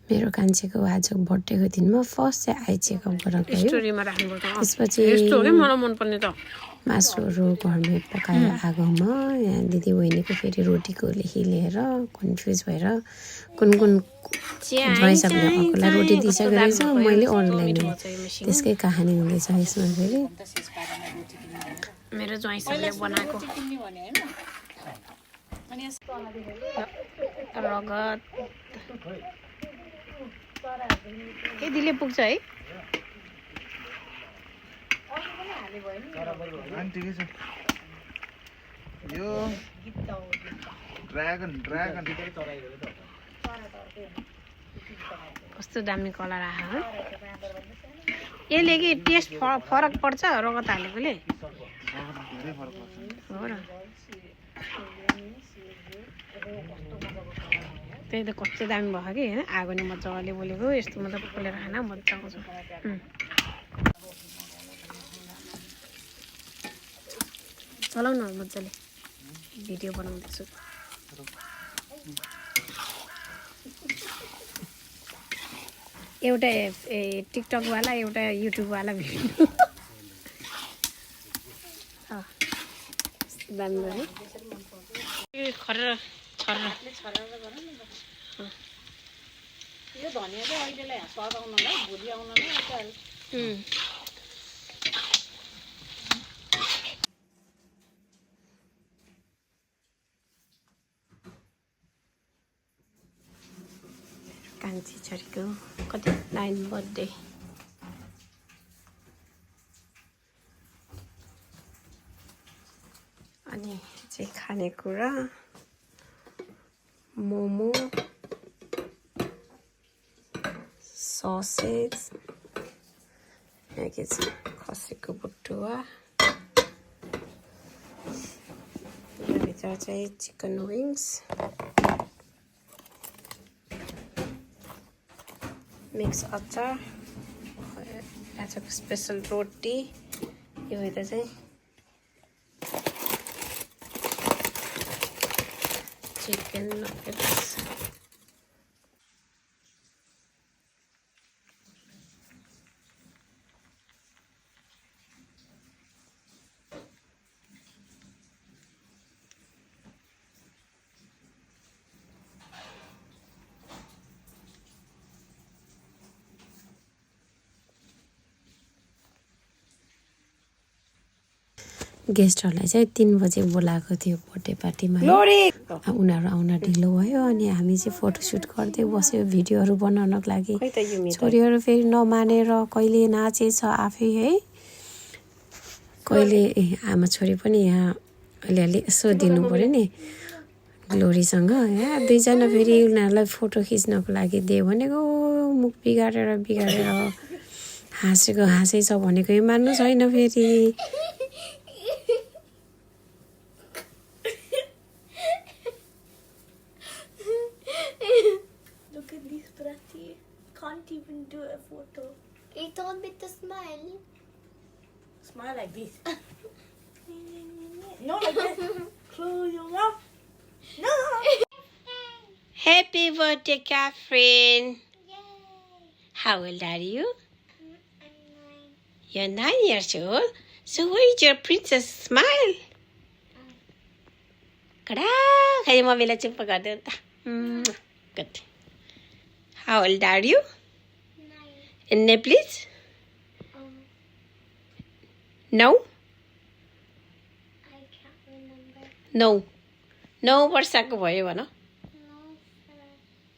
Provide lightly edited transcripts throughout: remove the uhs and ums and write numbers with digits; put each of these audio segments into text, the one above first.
मेरो कान्छेको आज बर्थडेको दिनमा फर्स्ट चाहिँ आई चेकअप गरेर गयो त्यसपछि मासुहरू घरमै पकाएर आगोमा यहाँ दिदी बहिनीको फेरि रोटीको लिएर कन्फ्युज भएर कुन ज्वाइँसाले अर्कोलाई रोटी दिइसकेको रहेछ मैले अरूलाई नै त्यसकै कहानी हुँदैछ यसमा फेरि मेरो ज्वाइँसाले बनाएको रगत यतिले पुग्छ है यो ड्रागन कस्तो दामी कलर आयो यसले कि टेस्ट फरक पर्छ रगत हालेकोले हो र त्यही त कस्तो दामी भयो कि होइन आगो नि मजाले बोलेको यस्तो मतलब खोलेर खान मजाको छ चलाउ न मजाले भिडियो बनाउँदैछु एउटा टिकटकवाला एउटा युट्युबवाला भिडियो दामी भयो खरेर यो धनिया चाहिँ अहिलेलाई स्वाद आउनलाई भोलि आउनलाई कान्छी छोरीको कति 9 बर्थडे अनि चाहिँ खानेकुरा मोमो ससेज यहाँ के छ खसीको बुटुवा भित्र चाहिँ चिकन विङ्स मिक्स अचार आजको स्पेसल रोटी यो यता चाहिँ चिकन नगेट्स गेस्टहरूलाई चाहिँ 3 बजे बोलाएको थियो बर्थडे पार्टीमा उनीहरू आउन ढिलो भयो अनि हामी चाहिँ फोटोसुट गर्दै बस्यो भिडियोहरू बनाउनको लागि छोरीहरू फेरि नमानेर कहिले नाचेछ आफै है कहिले आमा छोरी पनि यहाँ अलिअलि यसो दिनु पऱ्यो नि ग्लोरीसँग यहाँ दुईजना फेरि उनीहरूलाई फोटो खिच्नको लागि दियो भनेको मुख बिगारेर हाँसेको हाँसै छ भनेको मान्नु छैन फेरि Can't even do a photo. It's all with the smile. Smile like this. No, like that. Close your mouth. No. Happy birthday, Catherine. Yay. How old are you? I'm 9. You're 9 years old. So where is your princess smile? Kada, kaya mabila chimpa garde anta. Good. How old are you? 9. And name, please? No? I can't remember. No. No वर्षको भयो भन No,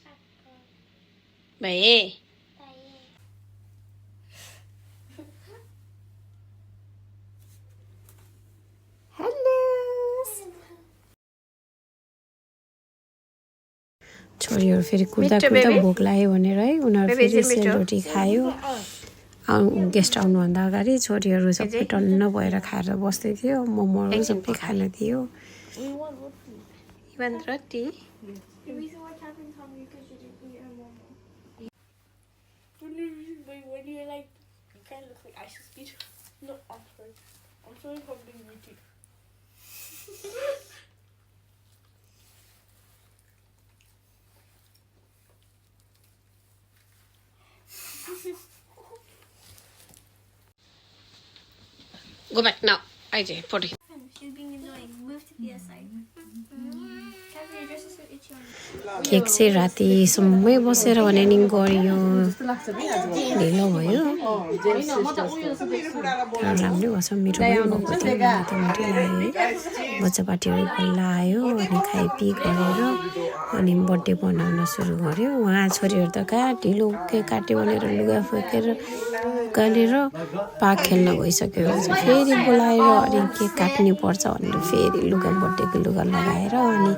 Saka. भए hello छोरीहरू फेरि कुर्दा भोक लाग्यो भनेर है उनीहरू फेरि सेलरोटी खायो गेस्ट आउनुभन्दा अगाडि छोरीहरू सबै टन्न भएर खाएर बस्दै थियो मोमोहरू सबै खान दियो even roti The reason why Catherine's hungry because she didn't eat her momo. When you're like, you kind of look like Aisha's speech. No, I'm sorry. I'm sorry for being witty. Go back now. आइज photo She's being annoying. Move to the other side. Kathy, your dress is so itchy on you. Cake चाहिँ रातिसम्मै बसेर भने नि गऱ्यो ढिलो भयो राम्रै भएछ मिठो पनि भएको थियो मिठो लाग्यो बच्चा पार्टीहरू बल्ल आयो अनि खाइपी गरेर अनि बर्थडे बनाउन सुरु गर्यो उहाँ छोरीहरू त कहाँ ढिलो केक काट्यो भनेर लुगा फुकेर उकालेर पाक खेल्न गइसक्यो फेरि बोलाएर अनि केक काट्नु पर्छ भनेर फेरि लुगा बर्थडेको लुगा लगाएर अनि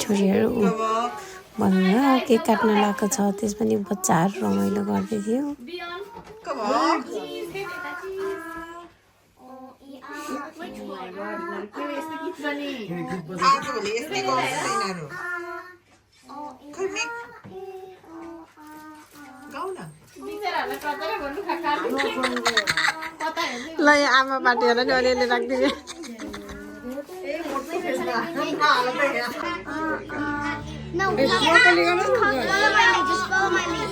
छोरीहरू बल्ल केक काट्न लगाएको छ त्यस पनि बच्चाहरू रमाइलो गर्दै थियो ल यहाँ आमा पार्टीहरूलाई नि अलिअलि राखिदिने No, just follow my lead. Just follow my lead.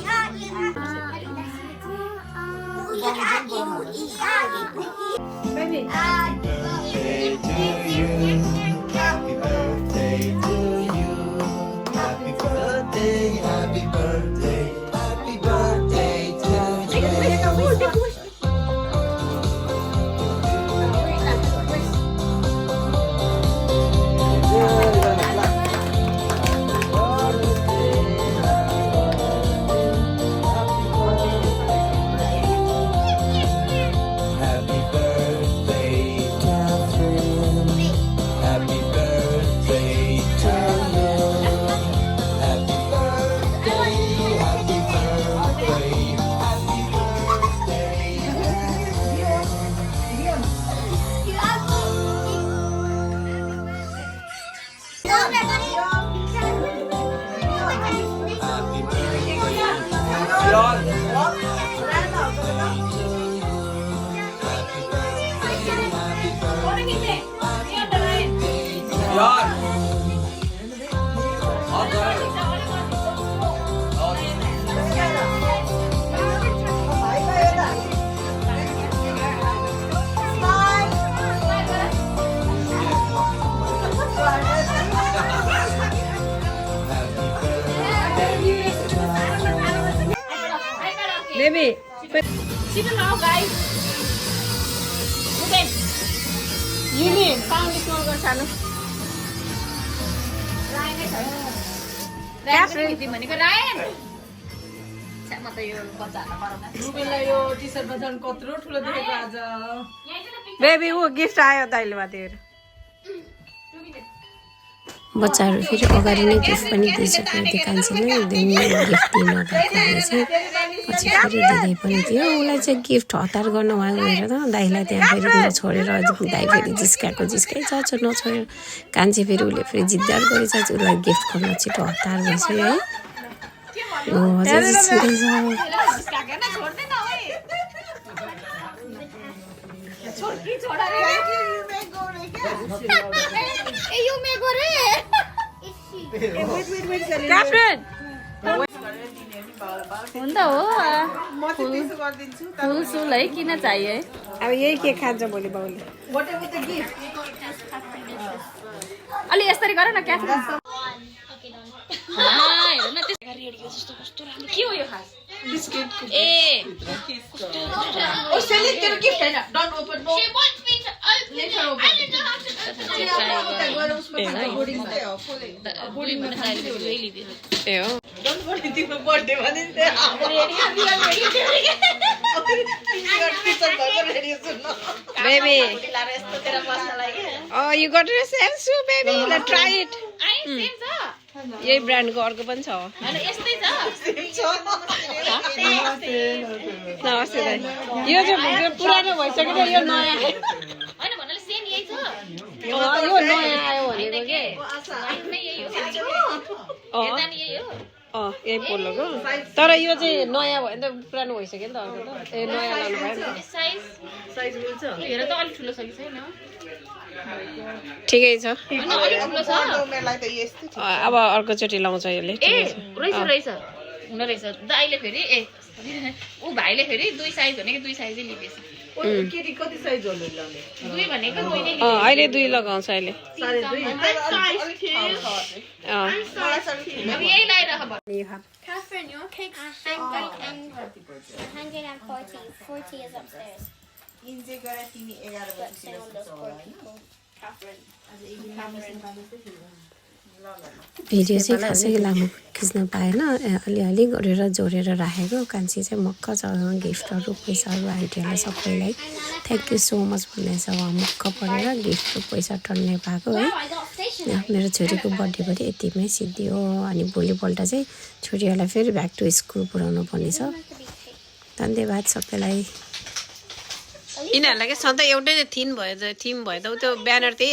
Baby. Happy birthday to you. Happy birthday, happy birthday, happy birthday to you. Happy birthday, Catherine. Happy birthday to you. Happy birthday, happy birthday, happy Baby, Sit now, guys. Okay. Yuni, sound small गर्छ सानो Catherine भनेको रायन म त यो बच्चाहरुलाई पराउन रुबेललाई यो टी-शर्टमा झन् कत्रो ठुलो देखेको आज बेबी ऊ गिफ्ट आयो दाइले माथि बच्चाहरू फेरि अगाडि नै गिफ्ट पनि दिइसक्यो त्यो कान्छीले गिफ्ट दिनु भएको चाहिँ पछि फेरि दिँदै पनि थियो उसलाई चाहिँ गिफ्ट हतार गर्न उहाँ गएर त दाइलाई त्यहाँ फेरि उसलाई छोडेर दाइ फेरि जिस्काएको जिस्कै छ नछोडेर कान्छी फेरि उसले फेरि जिद्दार गरेछ उसलाई गिफ्ट खोल्न छिटो हतार भइसक्यो है हजुर जिस्किँदैछ Catherine! हुन्छ हो फुल सुल है किन चाहियो अब यही के खान्छ भोलि बाउले अलि यसरी गर न क्याथरिन के हो यो खास ए ओ सेलिट तेरो गिफ्ट हैन don't open no Baby. Oh, you got yourself shoe, baby. Let's try it. यही ब्रान्डको अर्को पनि छ नमस्ते दाइ यो चाहिँ पुरानो भइसक्यो यो नयाँ यो नयाँ आयो भनेको के यही पोलोको तर यो चाहिँ नयाँ भयो नि त पुरानो भइसक्यो नि त अर्को त ए नयाँ लानु भयो नि साइज मिल्छ हेर त अलि ठुलो छ कि छैन ठिकै छ हैन अलि ठुलो छ अब अर्कोचोटि लाउँछ यसले ए रहेछ हुन रहेछ दाइले फेरि ए ऊ भाइले फेरि दुई साइज भनेको दुई साइजै लिएछ केटी कति साइज हो ल्याउने अहिले 2 लगाउँछ अहिले साढे 2 Catherine, your cake's 140 is upstairs. Video चाहिँ खासै लामो खिच्न पाएन अलिअलि गरेर जोडेर राखेको कान्छी चाहिँ मक्क छ गिफ्टहरू पैसाहरू आइडियालाई सबैलाई थ्याङ्क यू सो मच भन्दैछ उहाँ मक्क परेर गिफ्टको पैसा टन्ने भएको है मेरो छोरीको बर्थडे पनि यतिमै सिद्धियो अनि भोलिपल्ट चाहिँ छोरीहरूलाई फेरि ब्याक टु स्कुल पुऱ्याउनु पर्ने छ धन्यवाद सबैलाई यिनीहरूलाई के सधैँ एउटै थिम भयो त त्यो ब्यानर त्यही